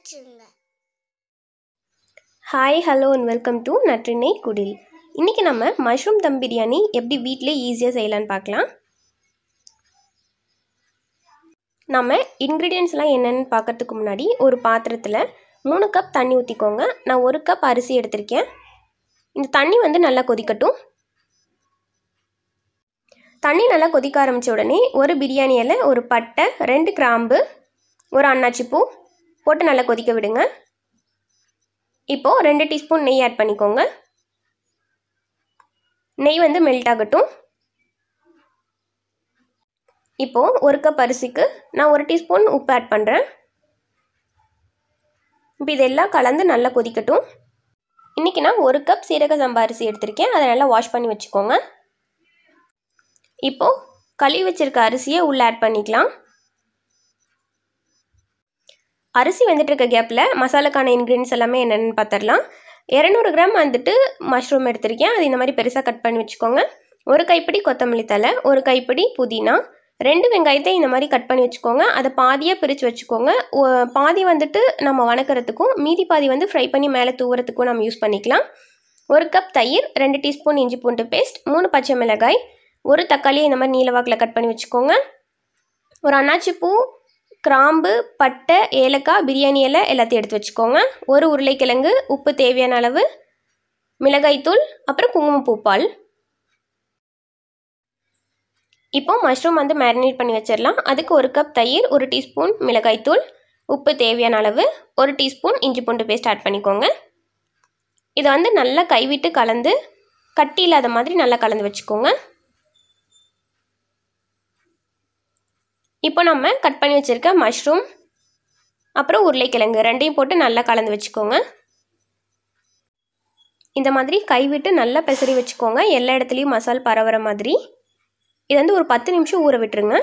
வச்சுருங்க. Hi hello and welcome to natrinai kudil. இன்றைக்கி நம்ம மஷ்ரூம் தம் பிரியாணி எப்படி வீட்டிலே ஈஸியாக செய்யலான்னு பார்க்கலாம். நம்ம இன்க்ரீடியன்ட்ஸ்லாம் என்னென்னு பார்க்கறதுக்கு முன்னாடி ஒரு பாத்திரத்தில் 3 கப் தண்ணி ஊற்றிக்கோங்க. நான் 1 கப் அரிசி எடுத்திருக்கேன். இந்த தண்ணி நல்லா கொதிக்கட்டும். தண்ணி நல்லா கொதிக்க ஆரம்பித்த உடனே ஒரு பிரியாணி இலை, ஒரு பட்டை, 2 கிராம்பு, ஒரு அன்னாச்சி பூ போட்டு நல்லா கொதிக்க விடுங்க. இப்போது 2 டீஸ்பூன் நெய் ஆட் பண்ணிக்கோங்க. நெய் மெல்ட் ஆகட்டும். இப்போது 1 கப் அரிசிக்கு நான் 1 டீஸ்பூன் உப்பு ஆட் பண்ணுறேன். இப்போ இதெல்லாம் கலந்து நல்லா கொதிக்கட்டும். இன்றைக்கி நான் 1 கப் சீரக சம்பா அரிசி எடுத்திருக்கேன். அதை நல்லா வாஷ் பண்ணி வச்சுக்கோங்க. இப்போது கழுவி வச்சுருக்க அரிசியை உள்ளே ஆட் பண்ணிக்கலாம். அரிசி வெந்துட்டுருக்க கேப்பில் மசாலாக்கான இன்க்ரீடியன்ஸ் எல்லாமே என்னென்னு பார்த்துடலாம். 200 கிராம் மஷ்ரூம் எடுத்திருக்கேன். அது இந்த மாதிரி பெருசாக கட் பண்ணி வச்சுக்கோங்க. 1 கைப்பிடி கொத்தமல்லி தழை, 1 கைப்பிடி புதினா, 2 வெங்காயத்தை இந்த மாதிரி கட் பண்ணி வச்சுக்கோங்க. அதை பாதியாக பிரித்து வச்சுக்கோங்க. பாதி நம்ம வணக்கிறதுக்கும், மீதி பாதி ஃப்ரை பண்ணி மேலே தூவுறதுக்கும் நம்ம யூஸ் பண்ணிக்கலாம். 1 கப் தயிர், 2 டீஸ்பூன் இஞ்சி பூண்டு பேஸ்ட், 3 பச்சை மிளகாய், 1 தக்காளியை இந்த மாதிரி நீளவாக்கில் கட் பண்ணி வச்சுக்கோங்க. ஒரு அன்னாச்சி பூ, கிராம்பு, பட்டை, ஏலக்காய், பிரியாணி இலை எல்லாத்தையும் எடுத்து வச்சுக்கோங்க. 1 உருளைக்கிழங்கு, உப்பு தேவையான அளவு, மிளகாய்த்தூள், அப்புறம் குங்குமப்பூப்பால். இப்போ மஷ்ரூம் மேரினேட் பண்ணி வச்சிடலாம். அதுக்கு 1 கப் தயிர், 1 டீஸ்பூன் மிளகாய்த்தூள், உப்பு தேவையான அளவு, 1 டீஸ்பூன் இஞ்சி பூண்டு பேஸ்ட் ஆட் பண்ணிக்கோங்க. இதை நல்லா கைவிட்டு கலந்து கட்டி இல்லாத மாதிரி நல்லா கலந்து வச்சுக்கோங்க. இப்போ நம்ம கட் பண்ணி வச்சுருக்க மஷ்ரூம் அப்புறம் உருளைக்கிழங்கு 2ஐயும் போட்டு நல்லா கலந்து வச்சுக்கோங்க. இந்த மாதிரி கைவிட்டு நல்லா பெசரி வச்சுக்கோங்க. எல்லா இடத்துலையும் மசால் பரவுற மாதிரி. இது ஒரு 10 நிமிஷம் ஊற விட்டுருங்க.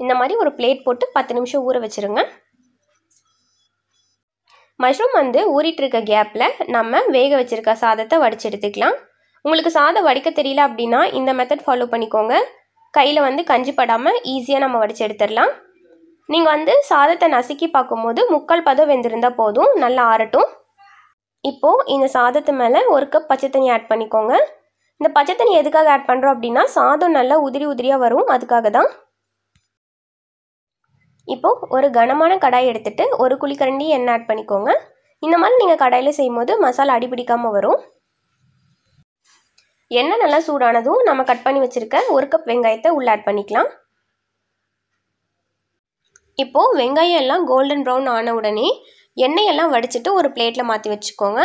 இந்த மாதிரி ஒரு பிளேட் போட்டு 10 நிமிஷம் ஊற வச்சுருங்க. மஷ்ரூம் ஊறிட்டு இருக்க கேப்பில் நம்ம வேக வச்சுருக்க சாதத்தை வடித்து எடுத்துக்கலாம். உங்களுக்கு சாதம் வடிக்க தெரியல அப்படின்னா இந்த மெத்தட் ஃபாலோ பண்ணிக்கோங்க. கையில் கஞ்சி படாமல் ஈஸியாக நம்ம வடித்து எடுத்துடலாம். நீங்கள் சாதத்தை நசுக்கி பார்க்கும்போது 3/4 பதம் வெந்திருந்தால் போதும். நல்லா ஆறட்டும். இப்போது இந்த சாதத்து மேலே 1 கப் பச்சை தண்ணி ஆட் பண்ணிக்கோங்க. இந்த பச்சை தண்ணி எதுக்காக ஆட் பண்ணுறோம் அப்படின்னா சாதம் நல்லா உதிரி உதிரியாக வரும், அதுக்காக தான். இப்போது ஒரு கனமான கடாய் எடுத்துகிட்டு 1 குழிக்கரண்டி எண்ணெய் ஆட் பண்ணிக்கோங்க. இந்த மாதிரி நீங்கள் கடாயில் செய்யும்போது மசாலா அடிப்பிடிக்காமல் வரும். எண்ணெய் நல்லா சூடானதும் நம்ம கட் பண்ணி வச்சுருக்க 1 கப் வெங்காயத்தை உள்ளே ஆட் பண்ணிக்கலாம். இப்போது வெங்காயம் எல்லாம் கோல்டன் ப்ரௌன் ஆன உடனே எண்ணெயெல்லாம் வடிச்சிட்டு ஒரு பிளேட்டில் மாற்றி வச்சுக்கோங்க.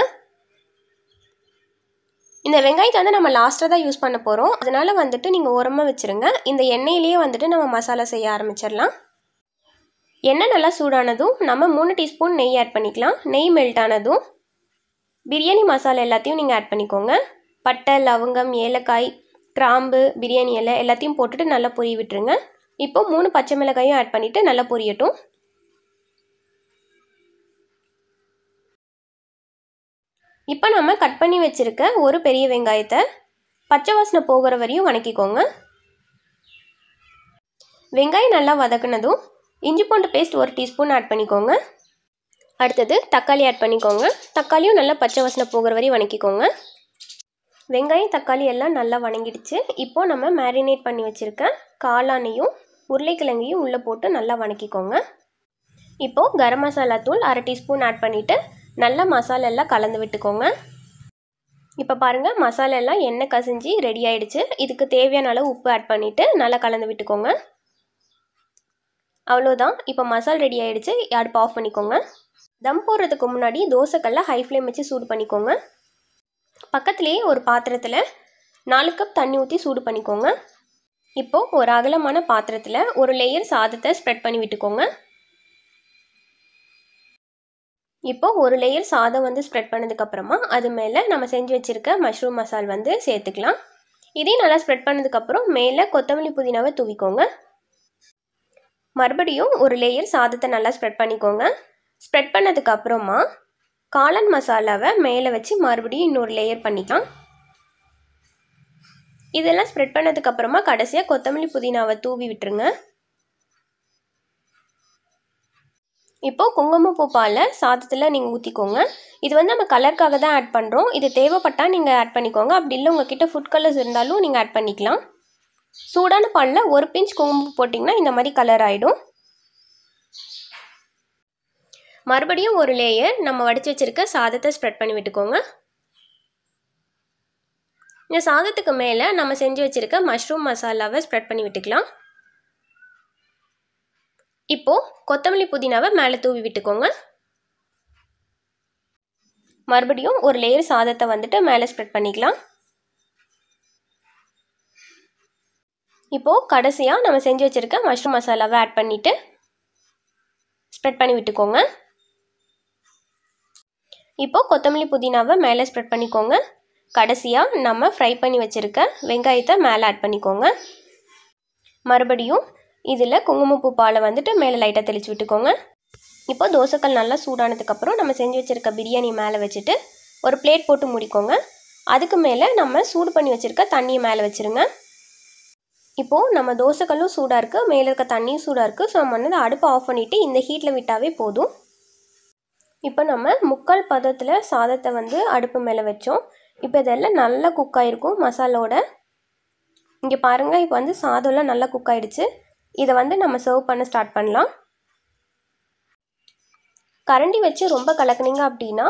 இந்த வெங்காயத்தை நம்ம லாஸ்ட்டாக தான் யூஸ் பண்ண போகிறோம். அதனால் நீங்கள் ஓரமாக வச்சுருங்க. இந்த எண்ணெயிலேயே நம்ம மசாலா செய்ய ஆரம்பிச்சிடலாம். எண்ணெய் நல்லா சூடானதும் நம்ம 3 டீஸ்பூன் நெய் ஆட் பண்ணிக்கலாம். நெய் மெல்ட் ஆனதும் பிரியாணி மசாலா எல்லாத்தையும் நீங்கள் ஆட் பண்ணிக்கோங்க. பட்டை, லவங்கம், ஏலக்காய், கிராம்பு, பிரியாணி இலை எல்லாத்தையும் போட்டுட்டு நல்லா பொரிய விட்டுருங்க. இப்போ 3 பச்சை மிளகாயும் ஆட் பண்ணிவிட்டு நல்லா பொரியட்டும். இப்போ நம்ம கட் பண்ணி வச்சுருக்க ஒரு பெரிய வெங்காயத்தை பச்சை வாசனை போகிற வரையும் வதக்கிக்கோங்க. வெங்காயம் நல்லா வதக்குனதும் இஞ்சி பூண்டு பேஸ்ட் 1 டீஸ்பூன் ஆட் பண்ணிக்கோங்க. அடுத்தது தக்காளி ஆட் பண்ணிக்கோங்க. தக்காளியும் நல்லா பச்சை வாசனை போகிற வரையும் வதக்கிக்கோங்க. வெங்காயம் தக்காளி எல்லாம் நல்லா வதங்கிடுச்சு. இப்போது நம்ம மேரினேட் பண்ணி வச்சுருக்க காளானையும் உருளைக்கிழங்கையும் உள்ளே போட்டு நல்லா வதக்கிக்கோங்க. இப்போது கரம் மசாலா தூள் 1/2 டீஸ்பூன் ஆட் பண்ணிவிட்டு நல்லா மசாலா எல்லாம் கலந்து விட்டுக்கோங்க. இப்போ பாருங்கள், மசாலா எல்லாம் எண்ணெய் கசிஞ்சு ரெடி ஆகிடுச்சு. இதுக்கு தேவையான அளவு உப்பு ஆட் பண்ணிவிட்டு நல்லா கலந்து விட்டுக்கோங்க. அவ்வளோதான், இப்போ மசாலா ரெடி ஆகிடுச்சு. அடுப்பு ஆஃப் பண்ணிக்கோங்க. தம் போடுறதுக்கு முன்னாடி தோசைக்கல்லை ஹை ஃப்ளேம் வச்சு சூடு பண்ணிக்கோங்க. பக்கத்துலேயே ஒரு பாத்திரத்தில் 4 கப் தண்ணி ஊற்றி சூடு பண்ணிக்கோங்க. இப்போது ஒரு அகலமான பாத்திரத்தில் ஒரு லேயர் சாதத்தை ஸ்ப்ரெட் பண்ணி விட்டுக்கோங்க. இப்போது ஒரு லேயர் சாதம் ஸ்ப்ரெட் பண்ணதுக்கப்புறமா அது மேலே நம்ம செஞ்சு வச்சுருக்க மஷ்ரூம் மசால் சேர்த்துக்கலாம். இதையும் நல்லா ஸ்ப்ரெட் பண்ணதுக்கப்புறம் மேலே கொத்தமல்லி புதினாவை தூவிக்கோங்க. மறுபடியும் ஒரு லேயர் சாதத்தை நல்லா ஸ்ப்ரெட் பண்ணிக்கோங்க. ஸ்ப்ரெட் பண்ணதுக்கப்புறமா காளான் மசாலாவை மேலே வச்சு மறுபடியும் இன்னொரு லேயர் பண்ணிக்கலாம். இதெல்லாம் ஸ்ப்ரெட் பண்ணதுக்கப்புறமா கடைசியாக கொத்தமல்லி புதினாவை தூவி விட்டுருங்க. இப்போது குங்குமப்பூ பாலை சாதத்தில் நீங்கள் ஊற்றிக்கோங்க. இது வந்து நம்ம கலருக்காக தான் ஆட் பண்ணுறோம். இது தேவைப்பட்டால் நீங்கள் ஆட் பண்ணிக்கோங்க. அப்படி இல்லை உங்கள்கிட்ட ஃபுட் கலர்ஸ் இருந்தாலும் நீங்கள் ஆட் பண்ணிக்கலாம். சூடான பாலில் ஒரு பிஞ்ச் குங்குமப்பூ போட்டிங்கன்னா இந்த மாதிரி கலர் ஆகிடும். மறுபடியும் ஒரு லேயர் நம்ம வடித்து வச்சுருக்க சாதத்தை ஸ்ப்ரெட் பண்ணி விட்டுக்கோங்க. இந்த சாதத்துக்கு மேலே நம்ம செஞ்சு வச்சுருக்க மஷ்ரூம் மசாலாவை ஸ்ப்ரெட் பண்ணி விட்டுக்கலாம். இப்போது கொத்தமல்லி புதினாவை மேலே தூவி விட்டுக்கோங்க. மறுபடியும் ஒரு லேயர் சாதத்தை வந்துட்டு மேலே ஸ்ப்ரெட் பண்ணிக்கலாம். இப்போது கடைசியாக நம்ம செஞ்சு வச்சுருக்க மஷ்ரூம் மசாலாவை ஆட் பண்ணிவிட்டு ஸ்ப்ரெட் பண்ணி விட்டுக்கோங்க. இப்போது கொத்தமல்லி புதினாவை மேலே ஸ்ப்ரெட் பண்ணிக்கோங்க. கடைசியாக நம்ம ஃப்ரை பண்ணி வச்சுருக்க வெங்காயத்தை மேலே ஆட் பண்ணிக்கோங்க. மறுபடியும் இதில் குங்குமப்பூ பாலை வந்துட்டு மேலே லைட்டாக தெளித்து விட்டுக்கோங்க. இப்போ தோசைக்கல் நல்லா சூடானதுக்கப்புறம் நம்ம செஞ்சு வச்சுருக்க பிரியாணி மேலே வச்சுட்டு ஒரு பிளேட் போட்டு மூடிக்கோங்க. அதுக்கு மேலே நம்ம சூடு பண்ணி வச்சுருக்க தண்ணியை மேலே வச்சுருங்க. இப்போது நம்ம தோசைக்கல்லும் சூடாக இருக்குது, மேலே இருக்க தண்ணியும் சூடாக இருக்குது. ஸோ நம்ம வந்து அடுப்பை ஆஃப் பண்ணிவிட்டு இந்த ஹீட்டில் விட்டாவே போதும். இப்போ நம்ம முக்கால் பதத்தில் சாதத்தை வந்து அடுப்பு மேலே வச்சோம். இப்போ இதெல்லாம் நல்லா குக் ஆகிருக்கும் மசாலோட. இங்கே பாருங்கள், இப்போ வந்து சாதம்லாம் நல்லா குக் ஆகிடுச்சு. இதை வந்து நம்ம சர்வ் பண்ண ஸ்டார்ட் பண்ணலாம். கரண்டி வச்சு ரொம்ப கலக்குனீங்க அப்படின்னா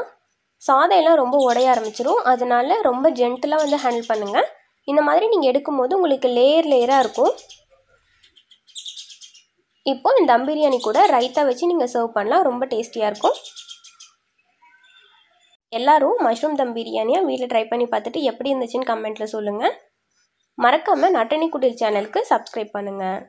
சாதம் எல்லாம் ரொம்ப உடைய ஆரம்பிச்சிடும். அதனால ரொம்ப ஜென்டிலாக வந்து ஹேண்டில் பண்ணுங்கள். இந்த மாதிரி நீங்கள் எடுக்கும்போது உங்களுக்கு லேயராக இருக்கும். இப்போ இந்த தம் பிரியாணி கூட ரைத்தா வச்சு நீங்கள் சர்வ் பண்ணலாம். ரொம்ப டேஸ்டியாக இருக்கும். எல்லோரும் மஷ்ரூம் தம் பிரியாணியை வீட்டில் ட்ரை பண்ணி பார்த்துட்டு எப்படி இருந்துச்சுன்னு கமெண்ட்டில் சொல்லுங்கள். மறக்காமல் நட்டினை குடில் சேனலுக்கு சப்ஸ்கிரைப் பண்ணுங்கள்.